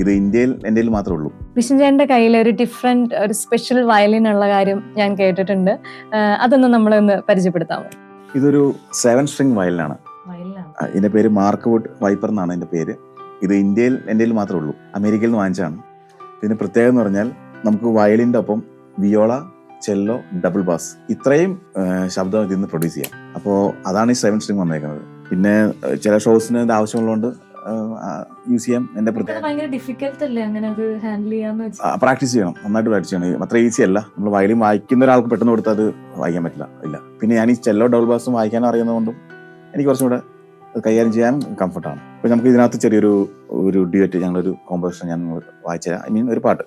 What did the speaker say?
ഇത് ഇന്ത്യയിൽ മാത്രമേ ഉള്ളൂ. വിഷ്ണു ചേട്ടന്റെ കയ്യിൽ ഒരു ഡിഫറെന്റ് ഒരു സ്പെഷ്യൽ വയലിൻ ഉള്ള കാര്യം ഞാൻ കേട്ടിട്ടുണ്ട്. അതൊന്ന് നമ്മളൊന്ന് പരിചയപ്പെടുത്താമോ? ഇതൊരു 7 സ്ട്രിംഗ് വയലിനാണ്. ഇതിന്റെ പേര് മാർക്ക് വുഡ് വൈപ്പർ എന്നാണ് ഇതിന്റെ പേര്. ഇത് ഇന്ത്യയിൽ മാത്രമേ ഉള്ളൂ. അമേരിക്കയിൽ നിന്ന് വാങ്ങിച്ചാണ്. ഇതിന് പ്രത്യേകത എന്ന് പറഞ്ഞാൽ നമുക്ക് വയലിന്റെ ഒപ്പം വിയോള, ചെല്ലോ, ഡബിൾ ബാസ് ഇത്രയും ശബ്ദം ഇതിൽ നിന്ന് പ്രൊഡ്യൂസ് ചെയ്യാം. അപ്പോൾ അതാണ് ഈ 7 സ്ട്രിംഗ് വന്നേക്കുന്നത്. പിന്നെ ചില ഷോസിന് ഇത് ആവശ്യമുള്ളതുകൊണ്ട് യൂസ് ചെയ്യാം. എന്റെ പ്രാക്ടീസ് ചെയ്യണം, നന്നായിട്ട് പ്രാക്ടീസ് ചെയ്യണം. അത്ര ഈസി അല്ല. നമ്മൾ വയലിൻ വായിക്കുന്ന ഒരാൾക്ക് പെട്ടെന്ന് കൊടുത്താൽ അത് വായിക്കാൻ പറ്റില്ല. പിന്നെ ഞാൻ ഈ ചെല്ലോ ഡബിൾ ബാസും വായിക്കാനും അറിയുന്നതുകൊണ്ടും എനിക്ക് കുറച്ചും കൂടെ കൈകാര്യം ചെയ്യാൻ കംഫർട്ടാണ്. അപ്പോൾ നമുക്ക് ഇതിനകത്ത് ചെറിയൊരു ഡ്യുവറ്റ്, ഞങ്ങളൊരു കോമ്പോസിഷൻ ഞാൻ വായിച്ചു തരാം. ഐ മീൻ ഒരു പാട്ട്.